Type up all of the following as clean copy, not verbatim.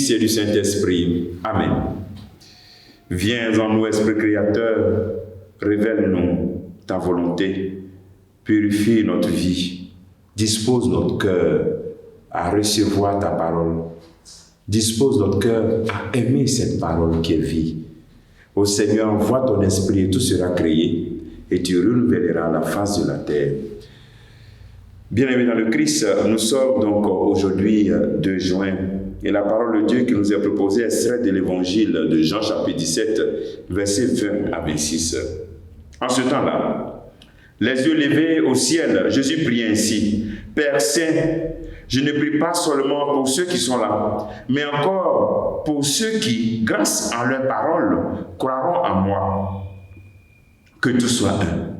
Fils et du Saint-Esprit. Amen. Viens en nous, Esprit Créateur, révèle-nous ta volonté, purifie notre vie, dispose notre cœur à recevoir ta parole, dispose notre cœur à aimer cette parole qui est vie. Ô Seigneur, envoie ton esprit et tout sera créé et tu renouvelleras la face de la terre. Bien-aimés dans le Christ, nous sommes donc aujourd'hui 2 juin et la parole de Dieu qui nous est proposée est extraite de l'évangile de Jean chapitre 17, versets 20 à 26. En ce temps-là, les yeux levés au ciel, Jésus priait ainsi: Père Saint, je ne prie pas seulement pour ceux qui sont là, mais encore pour ceux qui, grâce à leur parole, croiront en moi. Que tout soit un.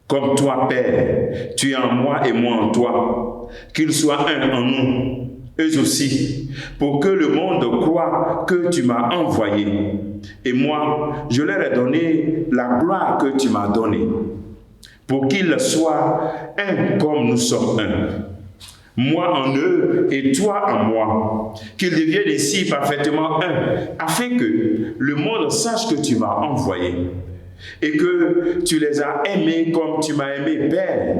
Comme toi, Père, tu es en moi et moi en toi, qu'ils soient un en nous, eux aussi, pour que le monde croie que tu m'as envoyé. Et moi, je leur ai donné la gloire que tu m'as donnée, pour qu'ils soient un comme nous sommes un. Moi en eux et toi en moi, qu'ils deviennent ici parfaitement un, afin que le monde sache que tu m'as envoyé et que tu les as aimés comme tu m'as aimé, Père.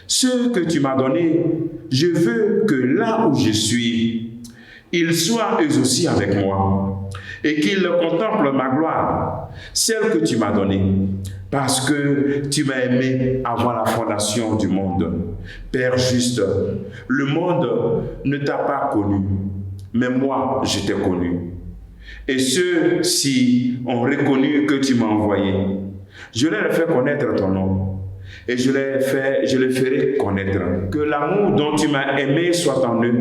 Ceux que tu m'as donnés, je veux que là où je suis, ils soient eux aussi avec moi et qu'ils contemplent ma gloire, celle que tu m'as donnée, parce que tu m'as aimé avant la fondation du monde. Père juste, le monde ne t'a pas connu, mais moi je t'ai connu. Et ceux-ci ont reconnu que tu m'as envoyé. Je leur ai fait connaître ton nom. Et je les ferai connaître. Que l'amour dont tu m'as aimé soit en eux.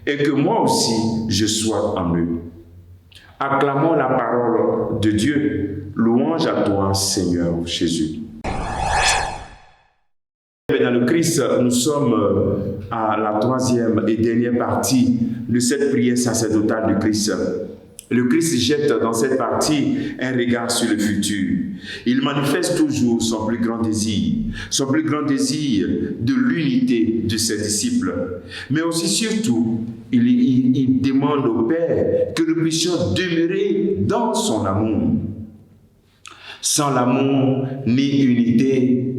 Et que moi aussi je sois en eux. Acclamons la parole de Dieu. Louange à toi, Seigneur Jésus. Dans le Christ, nous sommes à la 3e et dernière partie de cette prière sacerdotale du Christ. Le Christ jette dans cette partie un regard sur le futur. Il manifeste toujours son plus grand désir de l'unité de ses disciples. Mais aussi surtout, il demande au Père que nous puissions demeurer dans son amour. Sans l'amour ni unité,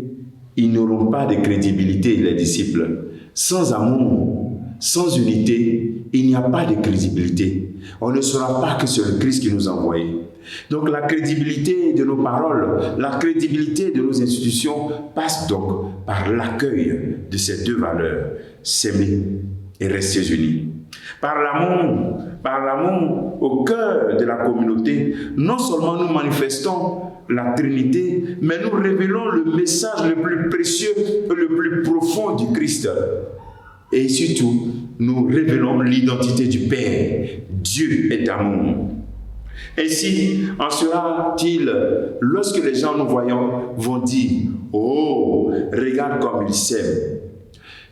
ils n'auront pas de crédibilité, les disciples. Sans amour, sans unité, il n'y a pas de crédibilité. On ne saura pas que c'est le Christ qui nous a envoyés. Donc la crédibilité de nos paroles, la crédibilité de nos institutions passe donc par l'accueil de ces 2 valeurs, s'aimer et rester unis. Par l'amour au cœur de la communauté, non seulement nous manifestons la Trinité, mais nous révélons le message le plus précieux et le plus profond du Christ. Et surtout, nous révélons l'identité du Père. Dieu est amour. Ainsi en sera-t-il lorsque les gens nous voyant vont dire: oh, regarde comme il s'aime.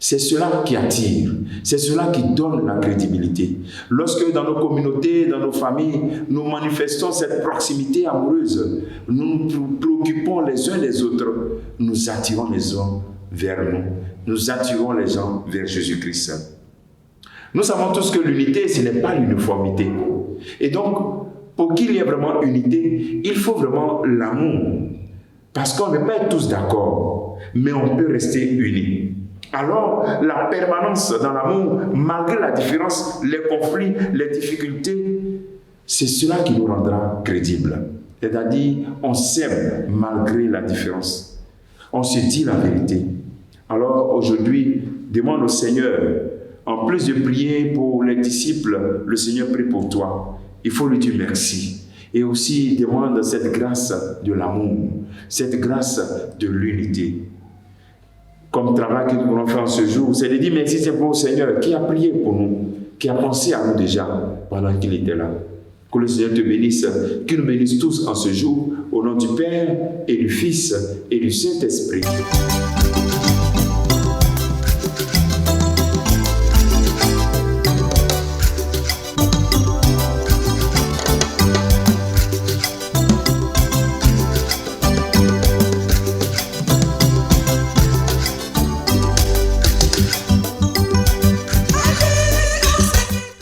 C'est cela qui attire, c'est cela qui donne la crédibilité. Lorsque dans nos communautés, dans nos familles, nous manifestons cette proximité amoureuse, nous nous préoccupons les uns des autres, nous attirons les gens vers nous attirons les gens vers Jésus-Christ. Nous savons tous que l'unité, ce n'est pas l'uniformité. Et donc, pour qu'il y ait vraiment unité, il faut vraiment l'amour. Parce qu'on ne peut pas être tous d'accord, mais on peut rester unis. Alors, la permanence dans l'amour, malgré la différence, les conflits, les difficultés, c'est cela qui nous rendra crédibles. C'est-à-dire, on s'aime malgré la différence. On se dit la vérité. Alors, aujourd'hui, demande au Seigneur, en plus de prier pour les disciples, le Seigneur prie pour toi. Il faut lui dire merci. Et aussi, demande cette grâce de l'amour, cette grâce de l'unité. Comme travail que nous pouvons faire en ce jour, c'est de dire merci simplement au Seigneur qui a prié pour nous, qui a pensé à nous déjà pendant qu'il était là. Que le Seigneur te bénisse, qu'il nous bénisse tous en ce jour, au nom du Père et du Fils et du Saint-Esprit.